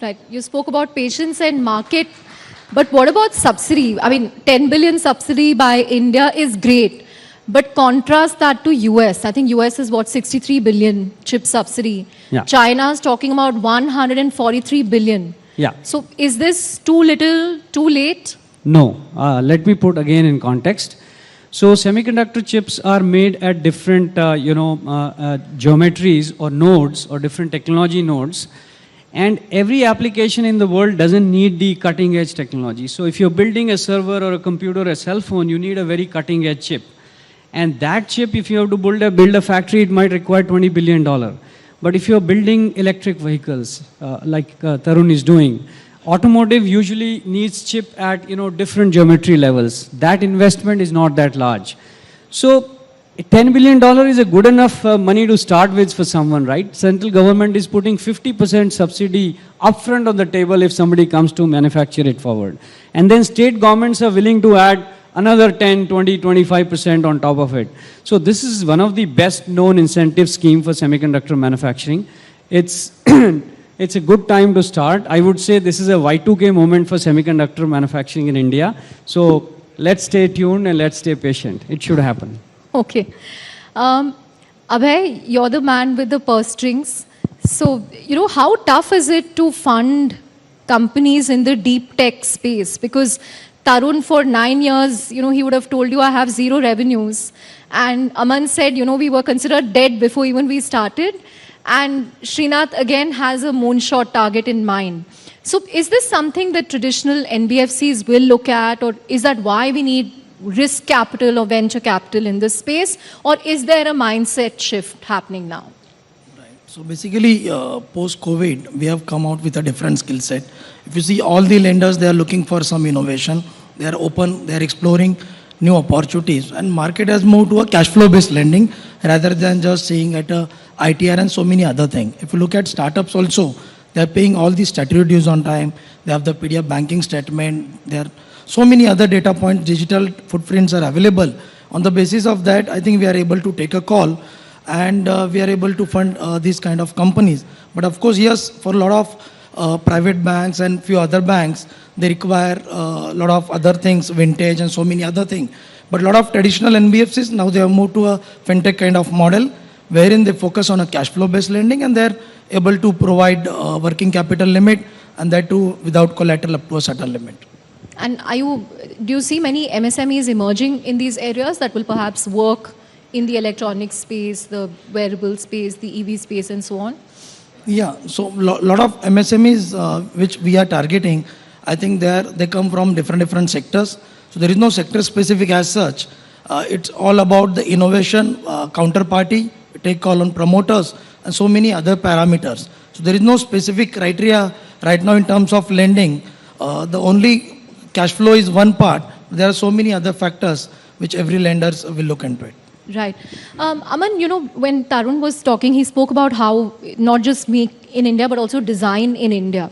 Right. You spoke about patience and market, but what about subsidy? I mean, 10 billion subsidy by India is great, but contrast that to US. I think US is what, 63 billion chip subsidy. Yeah. China is talking about 143 billion. Yeah. So is this too little, too late? No. Let me put again in context. So semiconductor chips are made at different, geometries or nodes or different technology nodes. And every application in the world doesn't need the cutting edge technology. So if you're building a server or a computer or a cell phone, you need a very cutting edge chip. And that chip, if you have to build a factory, it might require $20 billion. But if you're building electric vehicles, like Tarun is doing, automotive usually needs chip at different geometry levels. That investment is not that large. So $10 billion is a good enough money to start with for someone, right? Central government is putting 50% subsidy upfront on the table if somebody comes to manufacture it forward. And then state governments are willing to add another 10, 20, 25% on top of it. So this is one of the best known incentive scheme for semiconductor manufacturing. It's it's a good time to start. I would say this is a Y2K moment for semiconductor manufacturing in India. So let's stay tuned and let's stay patient. It should happen. Okay. Abhay, you're the man with the purse strings. So, how tough is it to fund companies in the deep tech space? Because Tarun, for 9 years, he would have told you, I have zero revenues. And Aman said, we were considered dead before even we started. And Srinath, again, has a moonshot target in mind. So is this something that traditional NBFCs will look at? Or is that why we need risk capital or venture capital in this space? Or is there a mindset shift happening now? Right. So basically, post-COVID, we have come out with a different skill set. If you see all the lenders, they are looking for some innovation. They are open, they are exploring new opportunities. And market has moved to a cash flow-based lending rather than just seeing at a ITR and so many other things. If you look at startups also, they are paying all the statutory dues on time. They have the PDF banking statement. There are so many other data points, digital footprints are available. On the basis of that, I think we are able to take a call and we are able to fund these kind of companies. But of course, yes, for a lot of private banks and few other banks, they require a lot of other things, vintage and so many other things. But a lot of traditional NBFCs, now they have moved to a fintech kind of model, wherein they focus on a cash flow based lending and they're able to provide working capital limit and that too without collateral up to a certain limit. And do you see many MSMEs emerging in these areas that will perhaps work in the electronic space, the wearable space, the EV space and so on? Yeah, so lot of MSMEs which we are targeting, I think they come from different sectors. So there is no sector specific as such. It's all about the innovation, counterparty, take call on promoters and so many other parameters. So there is no specific criteria right now in terms of lending. The only cash flow is one part. There are so many other factors which every lender will look into it. Right. Aman, when Tarun was talking, he spoke about how not just make in India, but also design in India.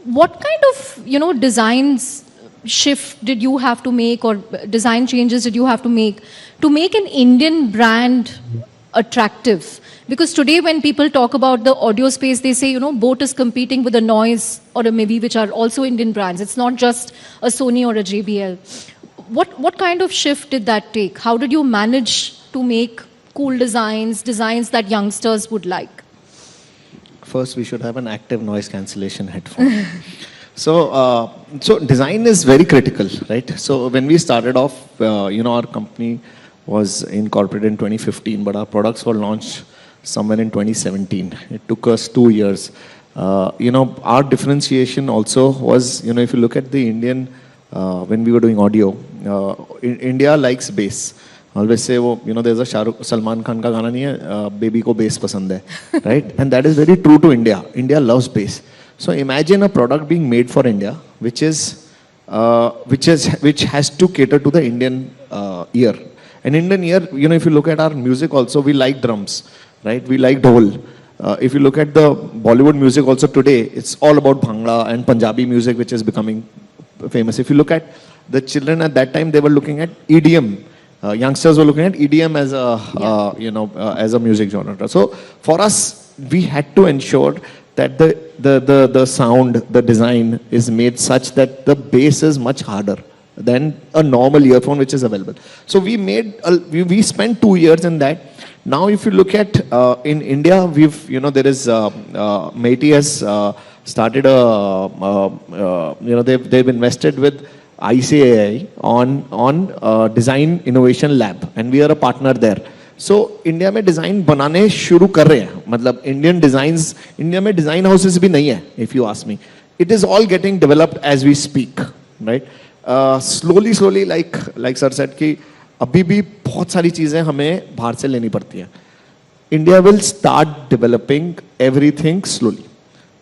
What kind of, designs shift did you have to make or design changes did you have to make an Indian brand attractive? Because today when people talk about the audio space, they say, boAt is competing with a Noise or a maybe which are also Indian brands. It's not just a Sony or a JBL. What kind of shift did that take? How did you manage to make cool designs that youngsters would like? First, we should have an active noise cancellation headphone. So design is very critical, right? So when we started off, our company was incorporated in 2015, but our products were launched somewhere in 2017. It took us 2 years. Our differerentiation also was, if you look at the Indian, when we were doing audio, India likes bass. Always say, there's a Salman Khan ka gana nahi hai, baby ko bass pasand hai, right? And that is very true to India. India loves bass. So imagine a product being made for India, which has to cater to the Indian ear. An Indian ear, if you look at our music also, we like drums, right? We like dhol. If you look at the Bollywood music also today, it's all about Bhangra and Punjabi music, which is becoming famous. If you look at the children at that time, they were looking at EDM. Youngsters were looking at EDM as a, as a music genre. So for us, we had to ensure that the sound, the design is made such that the bass is much harder than a normal earphone which is available. So we spent 2 years in that. Now if you look at in India, there is MeitY has started they've invested with ICAI on design innovation lab, and we are a partner there. So India में design बनाने शुरू कर रहे हैं, मतलब Indian designs, India में design houses भी नहीं है, if you ask me. It is all getting developed as we speak, right? Slowly, like sir said कि अभी भी बहुत सारी चीजें हमें बाहर से लेनी पड़ती हैं. India will start developing everything slowly.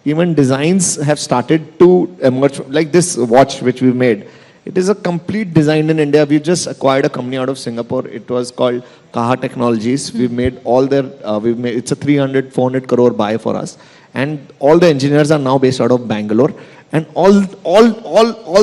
Even designs have started to emerge, like this watch which we made. It is a complete design in India. We just acquired a company out of Singapore. It was called Kaha Technologies. We've made all their, it's a 300-400 crore buy for us. And all the engineers are now based out of Bangalore. And all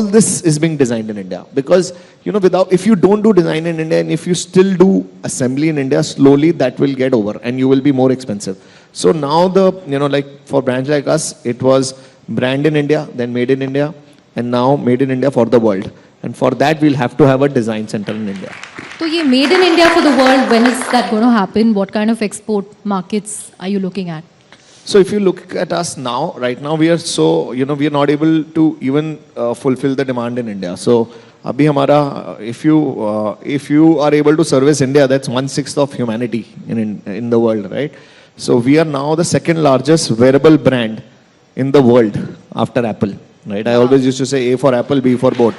this is being designed in India. Because, if you don't do design in India and if you still do assembly in India, slowly that will get over and you will be more expensive. So now like for brands like us, it was brand in India, then made in India, and now made in India for the world. And for that, we'll have to have a design center in India. So, ये made in India for the world, when is that going to happen? What kind of export markets are you looking at? So if you look at us now, right now we are we are not able to even fulfill the demand in India. So abhi hamara, if you are able to service India, that's 1/6 of humanity in the world, right? So we are now the second largest wearable brand in the world after Apple, right? I always used to say A for Apple, B for boat.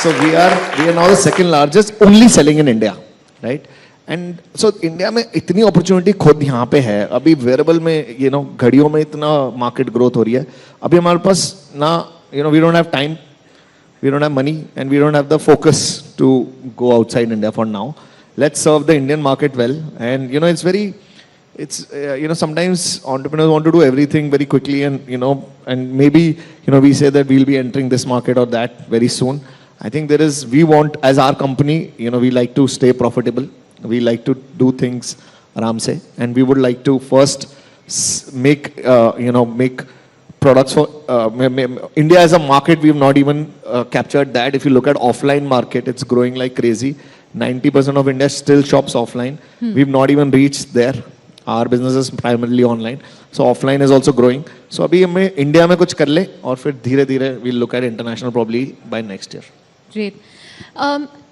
So we are now the second largest, only selling in India, right? And so India में इतनी opportunity खुद यहाँ पे है. अभी wearable में घड़ियों में इतना market growth हो रही है. अभी हमारे पास ना we don't have time, we don't have money, and we don't have the focus to go outside India for now. Let's serve the Indian market well. And sometimes entrepreneurs want to do everything very quickly, and and maybe we say that we'll be entering this market or that very soon. I think we want, as our company, we like to stay profitable. We like to do things aram se, and we would like to first make products for India as a market. We have not even captured that. If you look at offline market, it's growing like crazy. 90% of India still shops offline. We've not even reached there. Our business is primarily online. So offline is also growing. So abhi hame India mein kuch kar le, aur fir dheere dheere we'll look at international probably by next year. Great.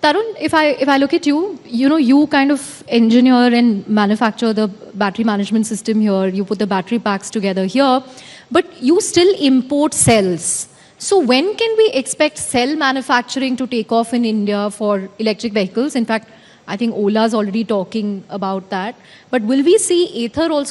Tarun, if I look at you, you kind of engineer and manufacture the battery management system here. You put the battery packs together here, but you still import cells. So when can we expect cell manufacturing to take off in India for electric vehicles? In fact, I think Ola is already talking about that. But will we see Ather also